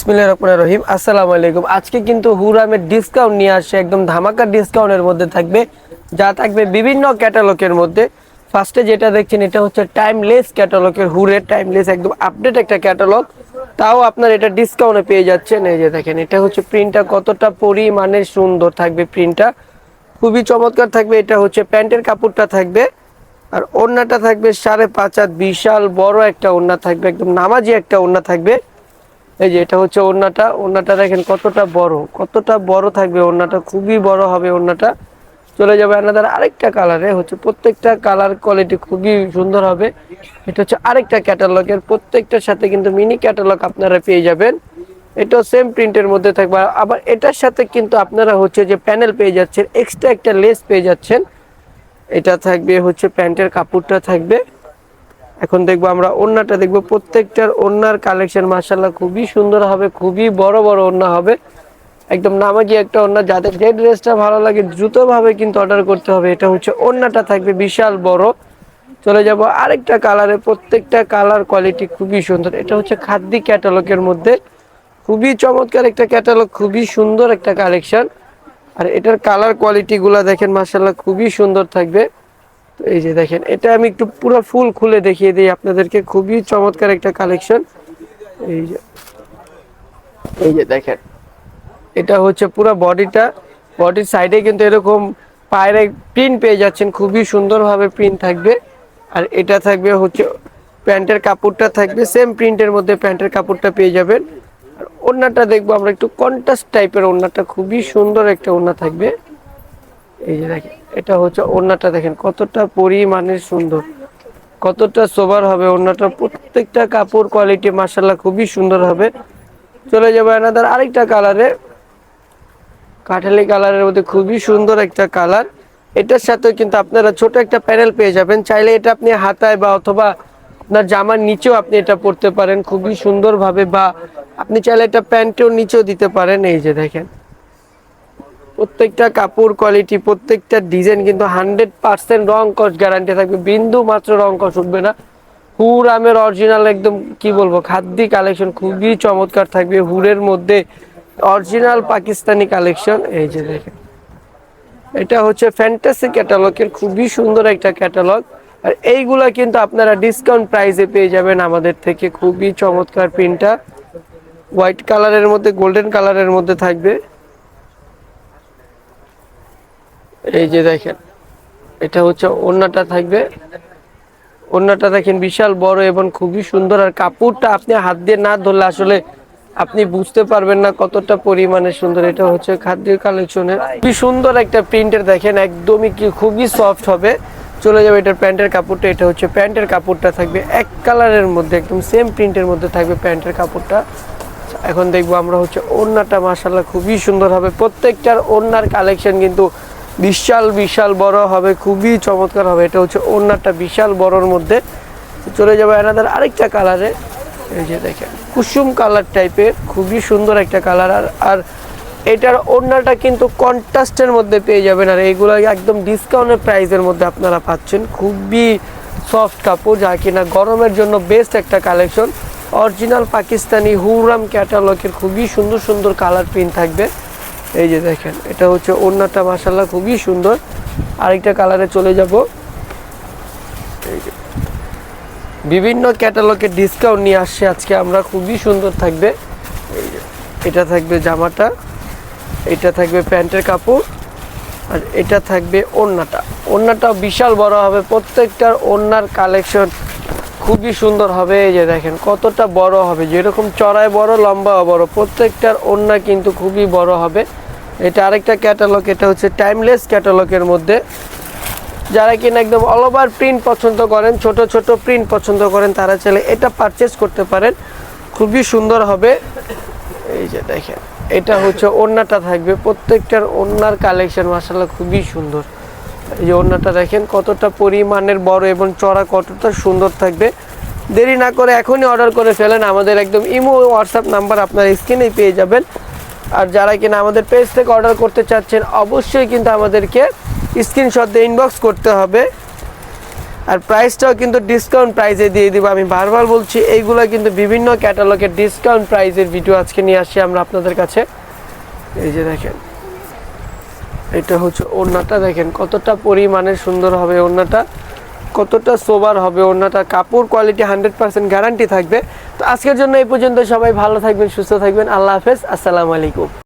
বিসমিল্লাহির রহমানির রহিম। আসসালামু আলাইকুম। আজকে কিন্তু হুরামের ডিসকাউন্ট নিয়ে আসছে, একদম ধামাকা ডিসকাউন্টের মধ্যে থাকবে, যা থাকবে বিভিন্ন ক্যাটালগের মধ্যে। ফার্স্টে যেটা দেখছেন এটা হচ্ছে টাইমলেস ক্যাটালগের, হুরের টাইমলেস একদম আপডেট একটা ক্যাটালগ, তাও আপনার এটা ডিসকাউন্টে পেয়ে যাচ্ছেন। এই যে দেখেন, এটা হচ্ছে প্রিন্টটা কতটা পরিমাণে সুন্দর থাকবে, প্রিন্টটা খুবই চমৎকার থাকবে। এটা হচ্ছে প্যান্টের কাপড়টা থাকবে, আর ওড়নাটা থাকবে 5.5 হাত, বিশাল বড় একটা ওড়না থাকবে, একদম নামাজি একটা ওড়না থাকবে। এই যে এটা হচ্ছে ওড়নাটা দেখেন কতটা বড় থাকবে ওড়নাটা, খুবই বড় হবে ওড়নাটা। চলে যাবে আনাদার আরেকটা কালারে, হচ্ছে প্রত্যেকটা কালার কোয়ালিটি খুবই সুন্দর হবে। এটা হচ্ছে আরেকটা ক্যাটালগের, প্রত্যেকটার সাথে কিন্তু মিনি ক্যাটালগ আপনারা পেয়ে যাবেন। এটাও সেম প্রিন্টের মধ্যে থাকবে, আবার এটার সাথে কিন্তু আপনারা হচ্ছে যে প্যানেল পেয়ে যাচ্ছেন, এক্সট্রা একটা লেস পেয়ে যাচ্ছেন। এটা থাকবে হচ্ছে প্যান্টের কাপড়টা থাকবে। এখন দেখবো আমরা ওড়নাটা দেখবো, প্রত্যেকটার ওড়নার কালেকশন মাশাআল্লাহ খুবই সুন্দর হবে, খুবই বড় বড় ওড়না হবে, একদম নামাজি একটা ওড়না। যাদের যে ড্রেসটা ভালো লাগে দ্রুতভাবে কিন্তু অর্ডার করতে হবে। এটা হচ্ছে ওড়নাটা থাকবে বিশাল বড়। চলে যাব আরেকটা কালারে, প্রত্যেকটা কালার কোয়ালিটি খুবই সুন্দর। এটা হচ্ছে খাদ্দি ক্যাটালগের মধ্যে, খুবই চমৎকার একটা ক্যাটালগ, খুবই সুন্দর একটা কালেকশন। আর এটার কালার কোয়ালিটি গুলা দেখেন মাশাআল্লাহ খুবই সুন্দর থাকবে। তো এই যে দেখেন, এটা আমি একটু পুরো ফুল খুলে দেখিয়ে দিই আপনাদেরকে, খুবই চমৎকার একটা কালেকশন। এই যে দেখেন, এটা হচ্ছে পুরো বডির সাইডে কিন্তু এরকম পায়ের প্রিন্ট পেয়ে যাচ্ছেন, খুবই সুন্দরভাবে প্রিন্ট থাকবে। আর এটা থাকবে হচ্ছে প্যান্টের কাপড়টা থাকবে সেম প্রিন্টের মধ্যে, প্যান্টের কাপড়টা পেয়ে যাবেন। আর ওড়নাটা দেখবো আমরা একটু কন্ট্রাস্ট টাইপের, ওড়নাটা খুবই সুন্দর একটা ওড়না থাকবে। এই যে দেখেন, এটা হচ্ছে ওড়নাটা দেখেন কতটা পরিমাণের সুন্দর, কতটা সোবার হবে ওড়নাটা, প্রত্যেকটা কাপড় কোয়ালিটি মাশাআল্লাহ খুবই সুন্দর হবে। চলে যাবে আনাদার আরেকটা কালারে, কাঠালি কালারের মধ্যে খুবই সুন্দর একটা কালার। এটার সাথে কিন্তু আপনারা ছোট একটা প্যানেল পেয়ে যাবেন, চাইলে এটা আপনি হাতায় বা অথবা আপনার জামার নিচেও আপনি এটা পরতে পারেন খুবই সুন্দরভাবে, বা আপনি চাইলে এটা প্যান্টেও নিচেও দিতে পারেন। এই যে দেখেন, প্রত্যেকটা কাপড় কোয়ালিটি, প্রত্যেকটা ডিজাইন কিন্তু 100% রং কস গ্যারান্টি থাকবে, বিন্দু মাত্র রং কস উঠবে না। হুরামের অরিজিনাল একদম কি বলবো খাদ্দি কালেকশন, খুবই চমৎকার থাকবে হুরের মধ্যে, অরিজিনাল পাকিস্তানি কালেকশন। এই যে দেখেন, এটা হচ্ছে ফ্যান্টাসি ক্যাটালগের খুবই সুন্দর একটা ক্যাটালগ। আর এইগুলা কিন্তু আপনারা ডিসকাউন্ট প্রাইসে পেয়ে যাবেন আমাদের থেকে। খুবই চমৎকার প্রিন্টটা হোয়াইট কালারের মধ্যে গোল্ডেন কালারের মধ্যে থাকবে। এই যে দেখেন, এটা হচ্ছে ওড়নাটা থাকবে, ওড়নাটা দেখেন বিশাল বড় এবং খুবই সুন্দর। আর কাপড়টা আপনি হাত দিয়ে না ধরলে আসলে আপনি বুঝতে পারবেন না কতটা পরিমাণে সুন্দর। এটা হচ্ছে খাদ্যের কালেকশনের খুবই সুন্দর একটা প্রিন্টের, দেখেন একদমই কি খুবই সফট হবে। চলে যাবে এটার প্যান্টের কাপড়টা, এটা হচ্ছে প্যান্টের কাপড়টা থাকবে এক কালারের মধ্যে, একদম সেম প্রিন্টের মধ্যে থাকবে প্যান্টের কাপড়টা। এখন দেখবো আমরা হচ্ছে ওড়নাটা, মাশাআল্লাহ খুবই সুন্দর হবে, প্রত্যেকটার ওড়নার কালেকশন কিন্তু বিশাল বিশাল বড় হবে, খুবই চমৎকার হবে। এটা হচ্ছে ওড়নাটা বিশাল বড়র মধ্যে। চলে যাবে আনাদার আরেকটা কালারে, এই যে দেখেন কুসুম কালার টাইপের, খুবই সুন্দর একটা কালার। আর এটার ওড়নাটা কিন্তু কন্ট্রাস্টের মধ্যে পেয়ে যাবেন। আর এইগুলো একদম ডিসকাউন্টের প্রাইসের মধ্যে আপনারা পাচ্ছেন, খুবই সফট কাপড়, যা কিনা গরমের জন্য বেস্ট একটা কালেকশন। অরিজিনাল পাকিস্তানি হুরাম ক্যাটালগের খুবই সুন্দর সুন্দর কালার প্রিন্ট থাকবে। এই যে দেখেন, এটা হচ্ছে ওড়নাটা মাশাআল্লাহ খুবই সুন্দর। আরেকটা কালারে চলে যাব, এই যে বিভিন্ন ক্যাটালগের ডিসকাউন্ট নিয়ে আসছে আজকে আমরা, খুবই সুন্দর থাকবে। এই যে এটা থাকবে জামাটা, এটা থাকবে প্যান্টের কাপড়, আর এটা থাকবে ওড়নাটাও বিশাল বড় হবে, প্রত্যেকটার ওড়নার কালেকশন খুবই সুন্দর হবে। এই যে দেখেন কতটা বড় হবে, যেরকম চড়াই বড় লম্বা বড়, প্রত্যেকটার ওড়না কিন্তু খুবই বড় হবে। এটা আরেকটা ক্যাটালগ, এটা হচ্ছে টাইমলেস ক্যাটালগের মধ্যে। যারা কিনা একদম অল ওভার প্রিন্ট পছন্দ করেন, ছোট ছোট প্রিন্ট পছন্দ করেন, তারা চাইলে এটা পারচেস করতে পারেন, খুবই সুন্দর হবে। এই যে দেখেন, এটা হচ্ছে ওড়নাটা থাকবে, প্রত্যেকটার ওড়নার কালেকশন মাশাআল্লাহ খুবই সুন্দর। এই যে ওড়নাটা দেখেন কতটা পরিমাণের বড় এবং চড়া, কতটা সুন্দর থাকবে। দেরি না করে এখনই অর্ডার করে ফেলেন, আমাদের একদম ইমো হোয়াটসঅ্যাপ নাম্বার আপনার স্ক্রিনেই পেয়ে যাবেন। আর যারা কিনা আমাদের পেজ থেকে অর্ডার করতে চাচ্ছেন, অবশ্যই কিন্তু আমাদেরকে স্ক্রিনশট দিয়ে ইনবক্স করতে হবে। আর প্রাইসটাও কিন্তু ডিসকাউন্ট প্রাইসে দিয়ে দিব। আমি বারবার বলছি এইগুলো কিন্তু বিভিন্ন ক্যাটালগের ডিসকাউন্ট প্রাইসের ভিডিও আজকে নিয়ে আসি আমরা আপনাদের কাছে। এই যে দেখেন, এটা হচ্ছে ওড়নাটা, দেখেন কতটা পরিমাণে সুন্দর হবে ওড়নাটা, কতটা সোবার হবে ওড়নাটা, কাপড় কোয়ালিটি 100% গ্যারান্টি থাকবে। তো আজকের জন্য এই পর্যন্ত, সবাই ভালো থাকবেন, সুস্থ থাকবেন, আল্লাহ হাফেজ, আসসালামু আলাইকুম।